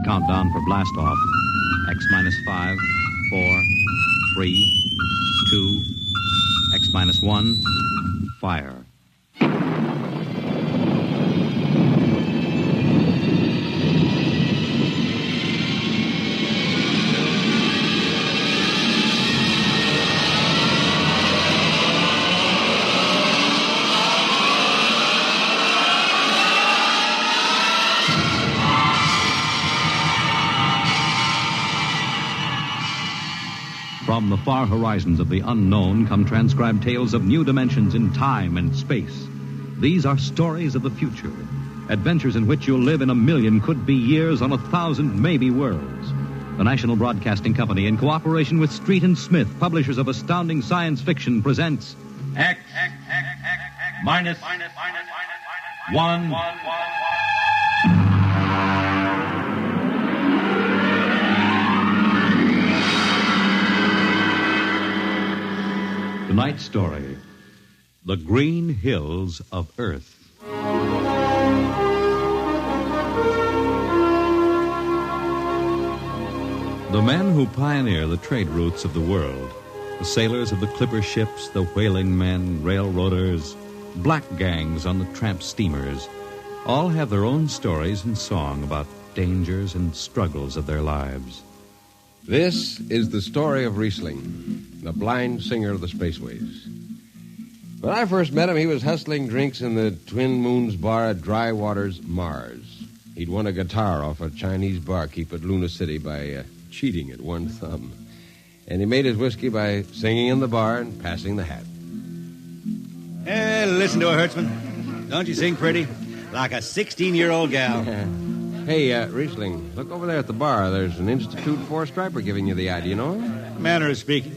Countdown for blast off. X minus 5, 4, 3, 2, X minus 1, fire. From the far horizons of the unknown come transcribed tales of new dimensions in time and space. These are stories of the future, adventures in which you'll live in a million could-be years on 1,000 maybe worlds. The National Broadcasting Company, in cooperation with Street and Smith, publishers of astounding science fiction, presents X minus 1. Tonight's story, The Green Hills of Earth. The men who pioneer the trade routes of the world, the sailors of the clipper ships, the whaling men, railroaders, black gangs on the tramp steamers, all have their own stories and song about dangers and struggles of their lives. This is the story of Rhysling, the blind singer of the spaceways. When I first met him, he was hustling drinks in the Twin Moons bar at Dry Waters, Mars. He'd won a guitar off a Chinese barkeep at Luna City by cheating at one thumb. And he made his whiskey by singing in the bar and passing the hat. Hey, listen to her, Hertzman. Don't you sing pretty? Like a 16-year-old gal. Hey, Rhysling, look over there at the bar. There's an Institute 4 striper giving you the eye. Do you know him? Manner of speaking.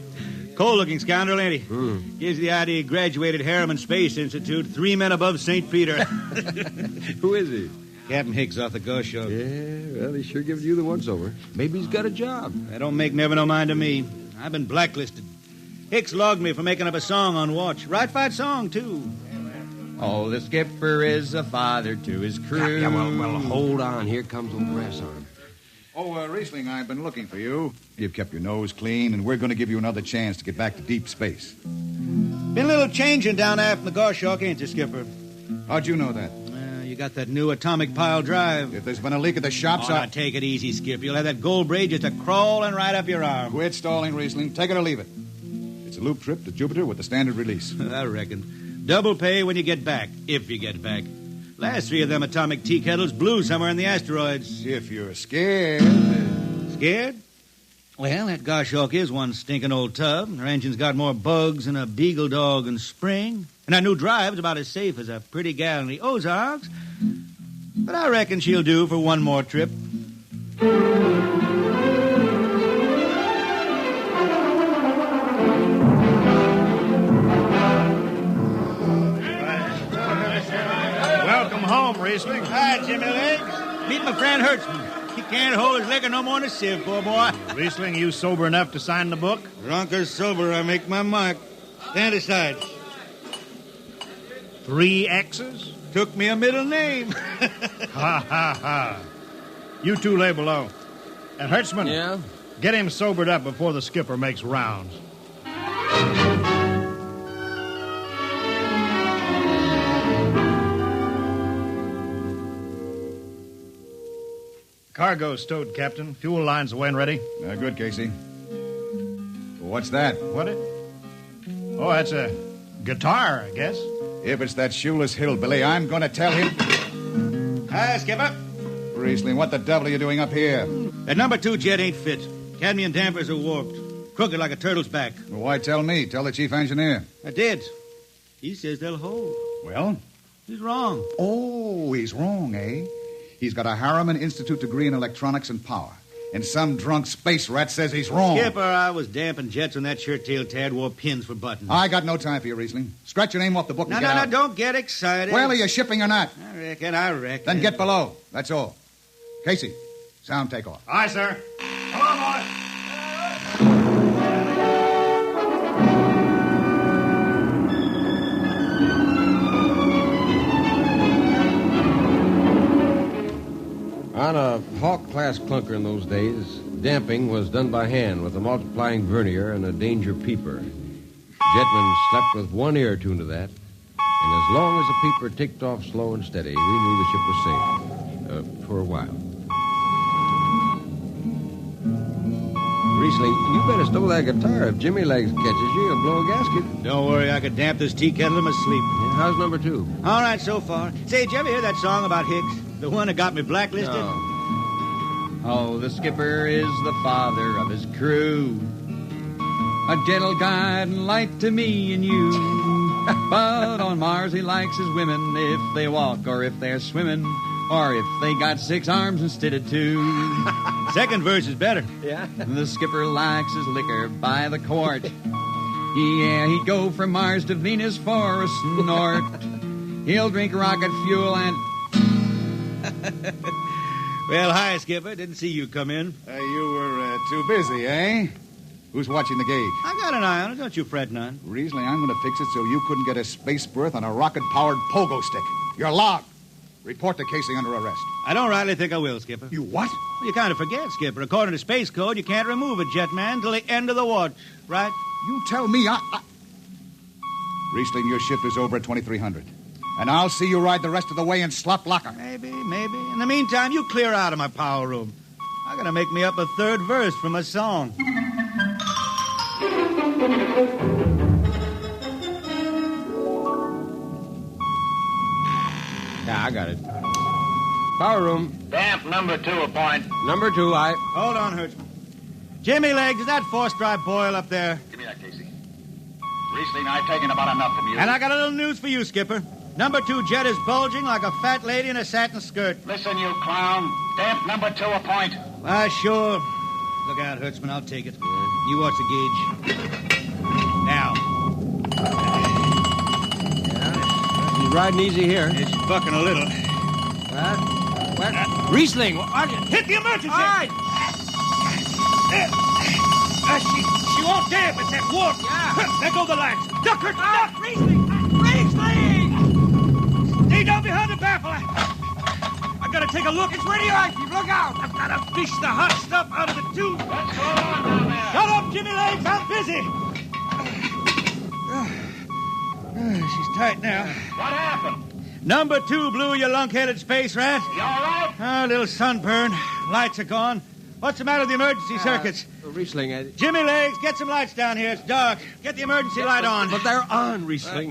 Cold-looking scoundrel, ain't he? Gives the idea he graduated Harriman Space Institute, 3 men above St. Peter. Who is he? Captain Hicks off the Ghost Show. Yeah, well, he's sure giving you the once-over. Maybe he's got a job. That don't make never no mind to me. I've been blacklisted. Hicks logged me for making up a song on watch. Right fight song, too. Oh, the skipper is a father to his crew. Yeah, well, hold on. Here comes old Brass Arm. Oh, Rhysling, I've been looking for you. You've kept your nose clean, and we're going to give you another chance to get back to deep space. Been a little changing down aft in the Goshawk, ain't you, Skipper? How'd you know that? You got that new atomic pile drive. If there's been a leak at the shops, now take it easy, Skip. You'll have that gold braid just a-crawling right up your arm. Quit stalling, Rhysling. Take it or leave it. It's a loop trip to Jupiter with the standard release. I reckon. Double pay when you get back, if you get back. Last 3 of them atomic tea kettles blew somewhere in the asteroids. If you're scared. Scared? Well, that Goshawk is one stinking old tub. Her engine's got more bugs than a beagle dog in spring. And that new drive's about as safe as a pretty gal in the Ozarks. But I reckon she'll do for one more trip. Welcome home, Rhysling. Hi, Jimmy Legs. Meet my friend Hertzman. He can't hold his liquor no more than a sieve, poor boy. Rhysling, you sober enough to sign the book? Drunk or sober, I make my mark. Stand aside. 3 X's? Took me a middle name. Ha, ha, ha. You 2 lay below. And Hertzman, Yeah? get him sobered up before the skipper makes rounds. Cargo stowed, Captain. Fuel lines away and ready. Good, Casey. What's that? What it? Oh, that's a guitar, I guess. If it's that shoeless hillbilly, I'm going to tell him... Hi, Skipper. Rhysling, what the devil are you doing up here? That number 2 jet ain't fit. Cadmium dampers are warped. Crooked like a turtle's back. Well, why tell me? Tell the chief engineer. I did. He says they'll hold. Well? He's wrong. Oh, he's wrong, eh? He's got a Harriman Institute degree in electronics and power. And some drunk space rat says he's wrong. Skipper, I was damping jets when that shirt-tailed tad wore pins for buttons. I got no time for you, Rhysling. Scratch your name off the book and get out. No, don't get excited. Well, are you shipping or not? I reckon. Then get below. That's all. Casey, sound takeoff. Aye, sir. Come on, boy. On a Hawk-class clunker in those days, damping was done by hand with a multiplying vernier and a danger peeper. Jetmen slept with one ear tuned to that, and as long as the peeper ticked off slow and steady, we knew the ship was safe. For a while. Rhysling, you better stow that guitar. If Jimmy Legs catches you, he'll blow a gasket. Don't worry, I could damp this tea kettle in my sleep. Yeah, how's number 2? All right, so far. Say, did you ever hear that song about Hicks? The one that got me blacklisted? No. Oh, the skipper is the father of his crew. A gentle guide and light to me and you. But on Mars he likes his women if they walk or if they're swimming or if they got 6 arms instead of 2. Second verse is better. Yeah? The skipper likes his liquor by the quart. Yeah, he'd go from Mars to Venus for a snort. He'll drink rocket fuel and... Well, hi, Skipper. Didn't see you come in. You were too busy, eh? Who's watching the gauge? I got an eye on it. Don't you fret none. Rhysling, I'm going to fix it so you couldn't get a space berth on a rocket-powered pogo stick. You're logged. Report to Casey under arrest. I don't rightly think I will, Skipper. You what? Well, you kind of forget, Skipper. According to Space Code, you can't remove a jetman till the end of the watch, right? You tell me Rhysling, your shift is over at 2300. And I'll see you ride the rest of the way in slop locker. Maybe. In the meantime, you clear out of my power room. I gotta make me up a third verse from a song. Yeah, I got it. Power room. Damp number 2 a point. Number 2, I... Hold on, Hertzman. Jimmy Legs, is that force-drive boil up there? Give me that, Casey. Rhysling, I've taken about enough from you. And I got a little news for you, Skipper. Number 2 jet is bulging like a fat lady in a satin skirt. Listen, you clown. Damp number 2 a point. Sure. Look out, Hertzman. I'll take it. You watch the gauge. Now. He's riding easy here. It's bucking a little. What? Rhysling, Hit the emergency! All right. She won't damp. It's that warp. Yeah. There go the lights. Duck her. Duck. Rhysling! Stay down behind the baffle. I gotta take a look. It's radioactive. Look out. I've gotta fish the hot stuff out of the tube. What's going on down there? Shut up, Jimmy Legs. I'm busy. She's tight now. What happened? Number 2 blew, you lunk-headed space rat. You all right? A little sunburn. Lights are gone. What's the matter with the emergency circuits? Rhysling, Jimmy Legs, get some lights down here. It's dark. Get the emergency light on. But they're on, Rhysling.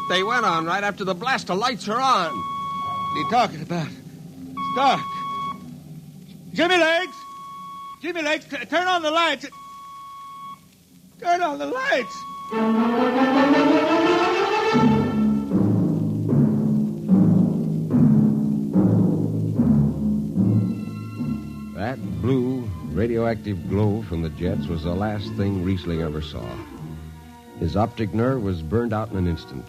They went on right after the blast. The lights are on. What are you talking about? It's dark. Jimmy Legs! Jimmy Legs, turn on the lights. Turn on the lights. That blue, radioactive glow from the jets was the last thing Rhysling ever saw. His optic nerve was burned out in an instant.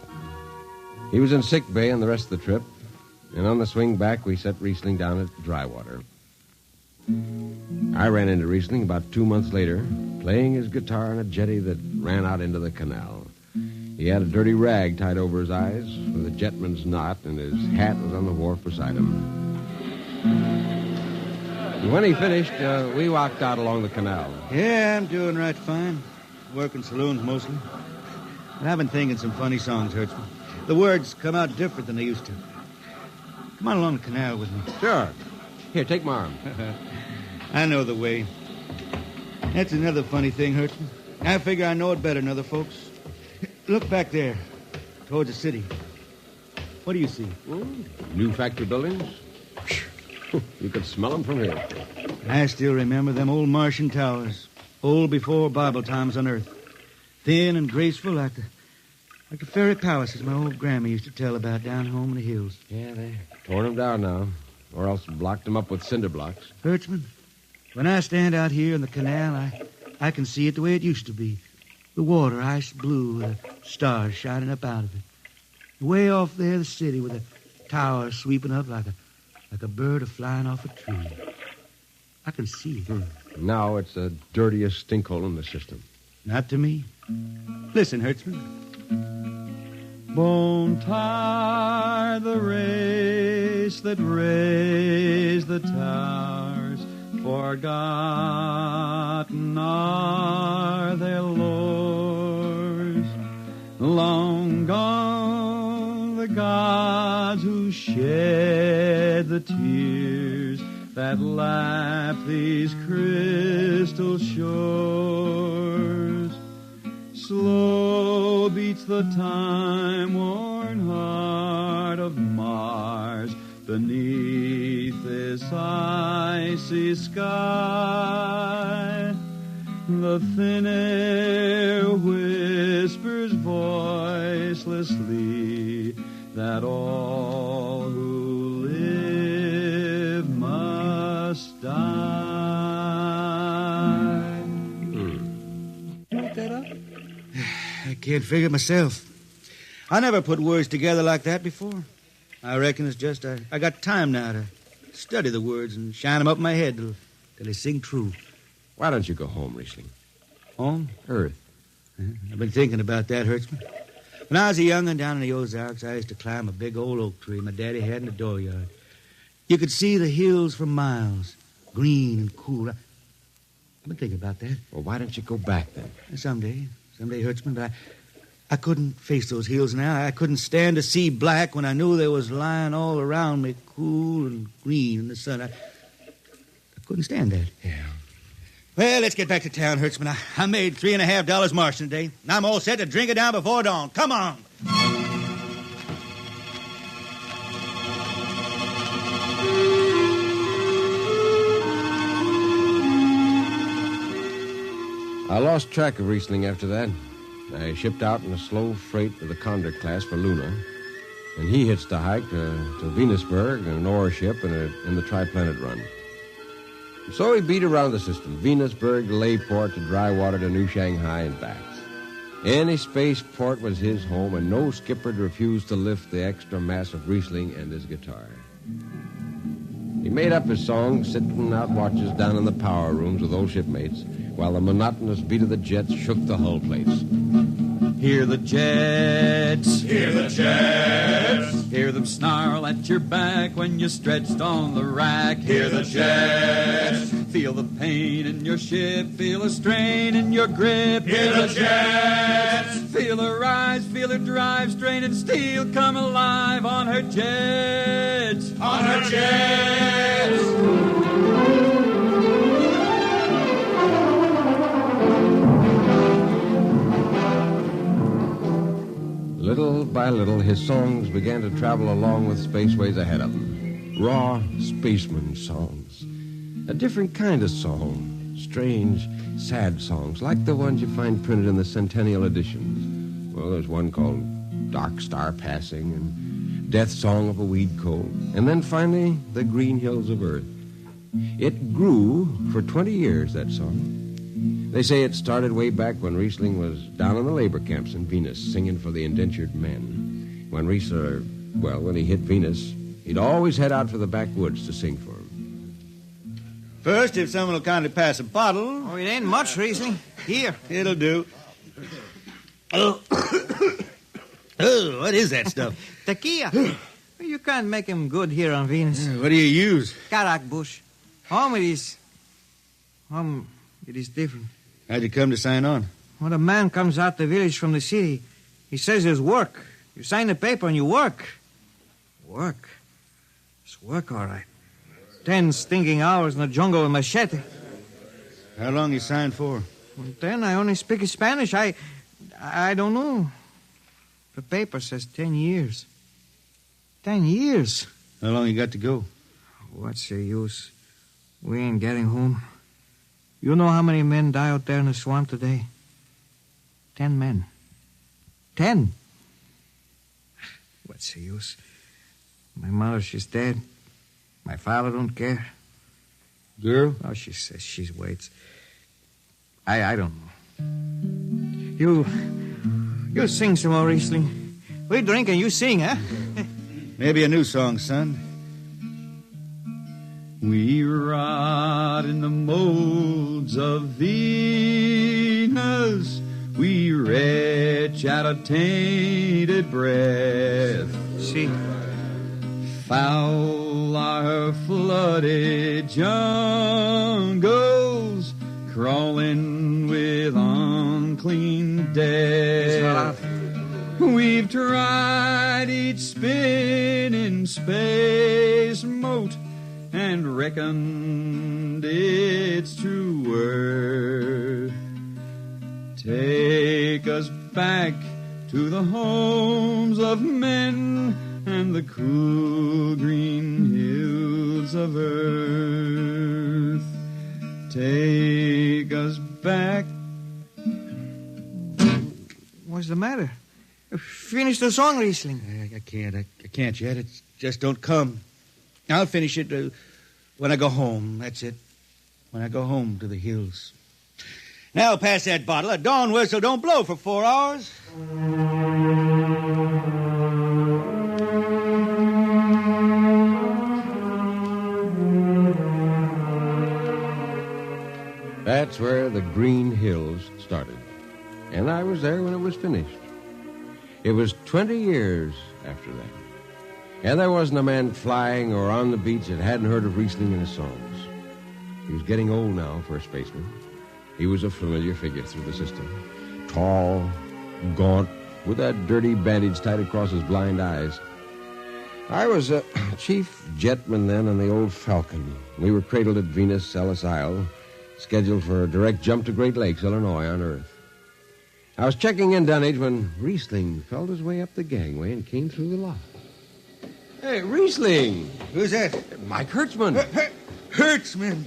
He was in sick bay on the rest of the trip, and on the swing back, we set Rhysling down at Drywater. I ran into Rhysling about 2 months later, playing his guitar on a jetty that ran out into the canal. He had a dirty rag tied over his eyes with a jetman's knot, and his hat was on the wharf beside him. And when he finished, we walked out along the canal. Yeah, I'm doing right fine. Working saloons mostly. But I've been thinking some funny songs, Hertzman. The words come out different than they used to. Come on along the canal with me. Sure. Here, take my arm. I know the way. That's another funny thing, Hertzman. I figure I know it better than other folks. Look back there, towards the city. What do you see? New factory buildings? You could smell them from here. I still remember them old Martian towers, old before Bible times on Earth. Thin and graceful like the fairy palaces my old grandma used to tell about down home in the hills. Yeah, they torn them down now, or else blocked them up with cinder blocks. Hertzman, when I stand out here in the canal, I can see it the way it used to be. The water ice blue with the stars shining up out of it. Way off there, the city with the towers sweeping up like a bird flying off a tree. I can see it. Now it's the dirtiest stinkhole in the system. Not to me. Listen, Hertzman. Won't tire the race that raised the towers. Forgotten are their lores. Long gone the gods who shed the tears that lap these crystal shores. Slow beats the time-worn heart of Mars beneath this icy sky. The thin air whispers voicelessly that all who live must die. Look that up? I can't figure it myself. I never put words together like that before. I reckon it's just I got time now to study the words and shine them up in my head till they sing true. Why don't you go home, Rhysling? Home? Earth. I've been thinking about that, Hertzman. When I was a young'un down in the Ozarks, I used to climb a big old oak tree my daddy had in the dooryard. You could see the hills for miles, green and cool. I've been thinking about that. Well, why don't you go back then? Someday, Hertzman, but I couldn't face those hills now. I couldn't stand to see black when I knew they was lying all around me, cool and green in the sun. I couldn't stand that. Yeah. Well, let's get back to town, Hertzman. I made $3.50 marching today, and I'm all set to drink it down before dawn. Come on. I lost track of Rhysling after that. I shipped out in a slow freight of the Condor class for Luna, and he hitched a hike to Venusberg in an ore ship in the Triplanet run. So he beat around the system, Venusberg to Layport to Drywater to New Shanghai and back. Any spaceport was his home, and no skipper refused to lift the extra mass of Rhysling and his guitar. He made up his songs sitting out watches down in the power rooms with old shipmates, while the monotonous beat of the jets shook the hull plates. Hear the jets. Hear the jets. Hear them snarl at your back when you're stretched on the rack. Hear the jets. Feel the pain in your ship. Feel a strain in your grip. Hear the jets. Feel her rise, feel her drive, straining steel come alive on her jets. On her jets. Little by little, his songs began to travel along with spaceways ahead of him. Raw spaceman songs. A different kind of song. Strange, sad songs, like the ones you find printed in the Centennial editions. Well, there's one called Dark Star Passing and Death Song of a Weed Coat. And then finally, The Green Hills of Earth. It grew for 20 years, that song. They say it started way back when Rhysling was down in the labor camps in Venus singing for the indentured men. When when he hit Venus, he'd always head out for the backwoods to sing for him. First, if someone will kindly pass a bottle. Oh, it ain't much, Rhysling. Here. It'll do. Oh, what is that stuff? Tequila. You can't make him good here on Venus. What do you use? Karak bush. Home it is different. How'd you come to sign on? When a man comes out the village from the city, he says there's work. You sign the paper and you work. Work? It's work, all right. 10 stinking hours in the jungle with machete. How long you signed for? And then I only speak Spanish. I don't know. The paper says 10 years. 10 years. How long you got to go? What's the use? We ain't getting home. You know how many men die out there in the swamp today? 10 men. 10. What's the use? My mother, she's dead. My father don't care. Girl? Oh, she says she waits. I don't know. You sing some more, Rhysling. We drink and you sing, huh? Maybe a new song, son. We rot in the molds of Venus. We retch shadow-tainted breath. See, Foul are her flooded jungles, crawling with unclean death. We've tried each spinning space moat and reckoned its true worth. Take us back to the homes of men and the cool green hills of earth. Take us back. what's the matter? Finish the song, Rhysling. I can't yet. It just don't come. I'll finish it when I go home. That's it. When I go home to the hills. Now pass that bottle. A dawn whistle don't blow for 4 hours. That's where the Green Hills started. And I was there when it was finished. It was 20 years after that. And there wasn't a man flying or on the beach that hadn't heard of Rhysling and his songs. He was getting old now for a spaceman. He was a familiar figure through the system. Tall, gaunt, with that dirty bandage tied across his blind eyes. I was a chief jetman then on the old Falcon. We were cradled at Venus, Ellis Isle, scheduled for a direct jump to Great Lakes, Illinois, on Earth. I was checking in, Dunwich, when Rhysling felt his way up the gangway and came through the lock. Hey, Rhysling! Who's that? Mike Hertzman. Hertzman!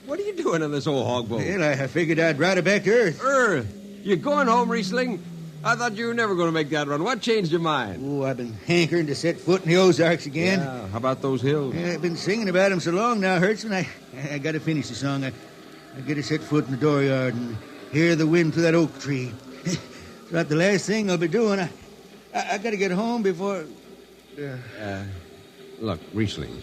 What are you doing on this old hog boat? Well, I figured I'd ride it back to Earth. Earth? You going home, Rhysling? I thought you were never going to make that run. What changed your mind? Oh, I've been hankering to set foot in the Ozarks again. Yeah, how about those hills? Yeah, I've been singing about them so long now, Hertzman. I got to finish the song. I got to set foot in the dooryard and hear the wind through that oak tree. It's about the last thing I'll be doing. I got to get home before... Look, Rhysling,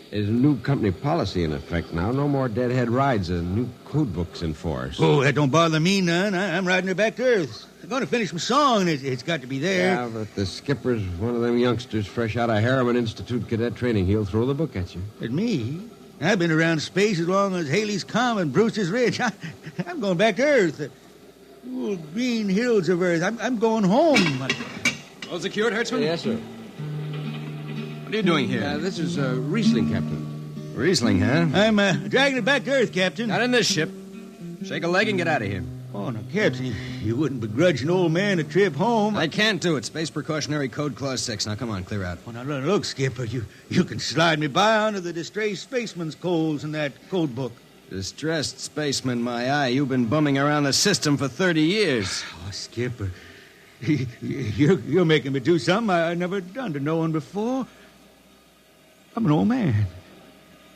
there's a new company policy in effect now. No more deadhead rides. A new code book's in force. Oh, that don't bother me none. I'm riding her back to Earth. I'm going to finish my song. It's got to be there. Yeah, but the skipper's one of them youngsters fresh out of Harriman Institute cadet training. He'll throw the book at you. At me? I've been around space as long as Haley's Common, Brewster's Ridge. I'm going back to Earth. The green hills of Earth. I'm going home. All secured, Hertzman? Yes, sir. What are you doing here? This is Rhysling, Captain. Rhysling, huh? I'm dragging it back to Earth, Captain. Not in this ship. Shake a leg and get out of here. Oh, no, Captain, you wouldn't begrudge an old man a trip home. I can't do it. Space Precautionary Code Clause 6. Now, come on, clear out. Well, now, look, Skipper, you can slide me by onto the distressed spaceman's coals in that code book. Distressed spaceman, my eye. You've been bumming around the system for 30 years. Oh, Skipper, you're making me do something I never done to no one before. I'm an old man,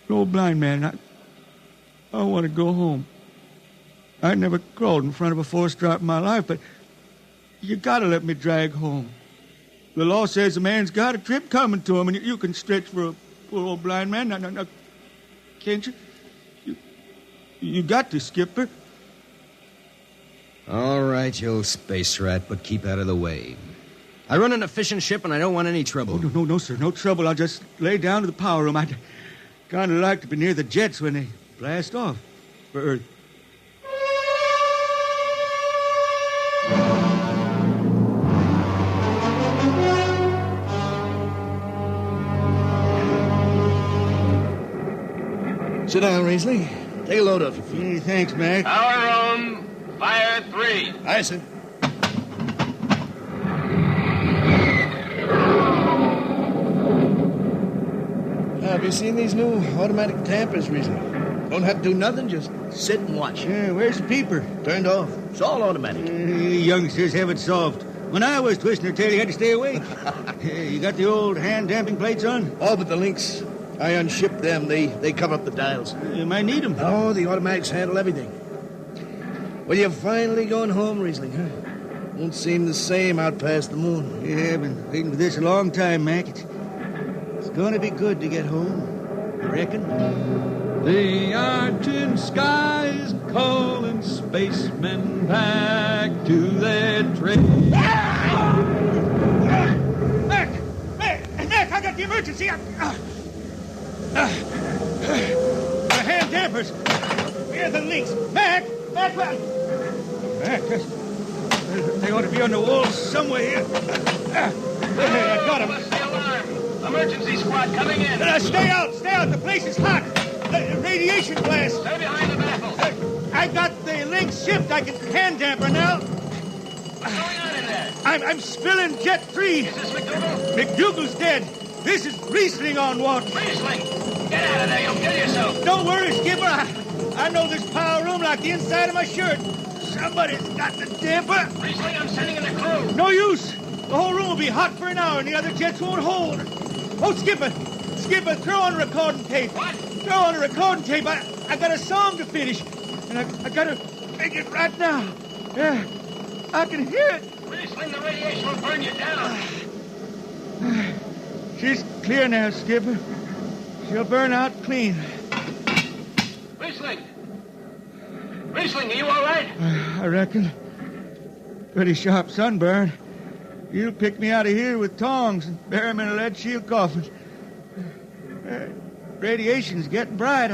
an old blind man. I want to go home. I never crawled in front of a four-stripe in my life, but you got to let me drag home. The law says a man's got a trip coming to him, and you can stretch for a poor old blind man. Now, can't you? You got to, Skipper. All right, you old space rat, but keep out of the way. I run an efficient ship, and I don't want any trouble. Oh, no, sir, no trouble. I'll just lay down to the power room. I'd kind of like to be near the jets when they blast off for Earth. Sit down, Rhysling. Take a load of you. Hey, thanks, Mac. Power room, fire 3. Aye, sir. Have you seen these new automatic tampers, Rhysling? Don't have to do nothing, just sit and watch. Yeah, where's the peeper? Turned off. It's all automatic. You youngsters have it soft. When I was twisting her tail, you had to stay awake. You got the old hand-damping plates on? Oh, but the links, I unshipped them. They cover up the dials. You might need them. Oh, the automatics handle everything. Well, you're finally going home, Rhysling, huh? Won't seem the same out past the moon. Yeah, I've been waiting for this a long time, Mac. It's going to be good to get home. You reckon? The argent skies calling spacemen back to their trade. Mac, I got the emergency. The hand dampers. Where are the links? Mac, they ought to be on the wall somewhere here. I got them. What's the alarm? Emergency squad coming in. Stay out. The place is hot. Radiation blast. Stay behind the baffle. I got the links shipped. I can hand damper now. What's going on in there? I'm spilling Jet 3. Is this McDougal? McDougal's dead. This is Rhysling on watch. Rhysling! Get out of there. You'll kill yourself. Don't worry, Skipper. I know this power room like the inside of my shirt. Somebody's got the damper. Rhysling, I'm sending in the crew. No use. The whole room will be hot for an hour and the other jets won't hold. Oh, Skipper, throw on recording tape. What? Throw on a recording tape. I got a song to finish. And I got to make it right now. Yeah, I can hear it. Rhysling, the radiation will burn you down. She's clear now, Skipper. She'll burn out clean. Rhysling, are you all right? I reckon. Pretty sharp sunburn. You'll pick me out of here with tongs and bury me in a lead shield coffin. Radiation's getting bright.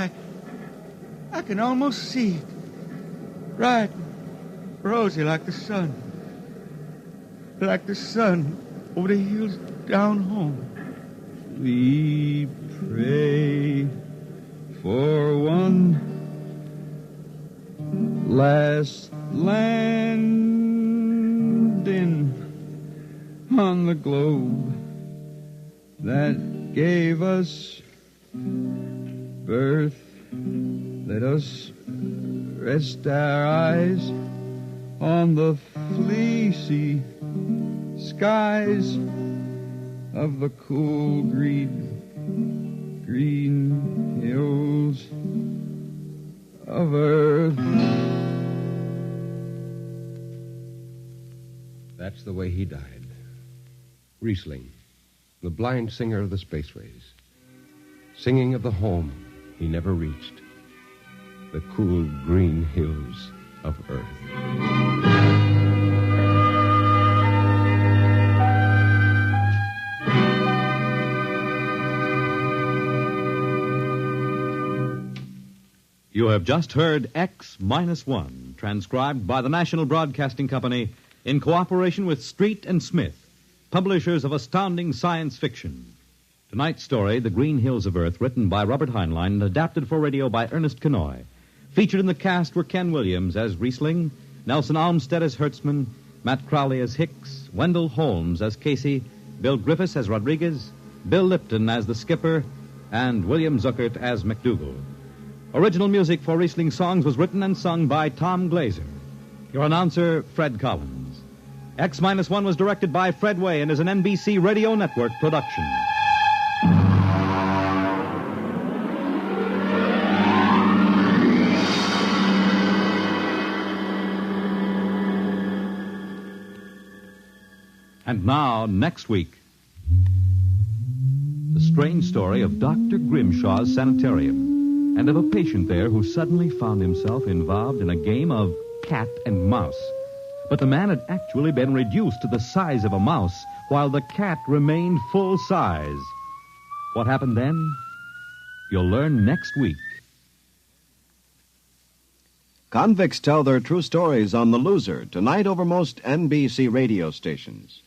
I can almost see it. Bright, rosy like the sun. Like the sun over the hills down home. We pray for one last landing on the globe that gave us birth. Let us rest our eyes on the fleecy skies of the cool green hills of earth. That's the way he died. Rhysling, the blind singer of the spaceways, singing of the home he never reached, the cool green hills of Earth. You have just heard X-1, transcribed by the National Broadcasting Company in cooperation with Street and Smith, publishers of astounding science fiction. Tonight's story, The Green Hills of Earth, written by Robert Heinlein and adapted for radio by Ernest Kenoy. Featured in the cast were Ken Williams as Rhysling, Nelson Almstead as Hertzman, Matt Crowley as Hicks, Wendell Holmes as Casey, Bill Griffiths as Rodriguez, Bill Lipton as the Skipper, and William Zuckert as McDougal. Original music for Rhysling songs was written and sung by Tom Glazer. Your announcer, Fred Collins. X-1 was directed by Fred Way and is an NBC Radio Network production. And now, next week, the strange story of Dr. Grimshaw's sanitarium and of a patient there who suddenly found himself involved in a game of cat and mouse. But the man had actually been reduced to the size of a mouse, while the cat remained full size. What happened then? You'll learn next week. Convicts tell their true stories on The Loser, tonight over most NBC radio stations.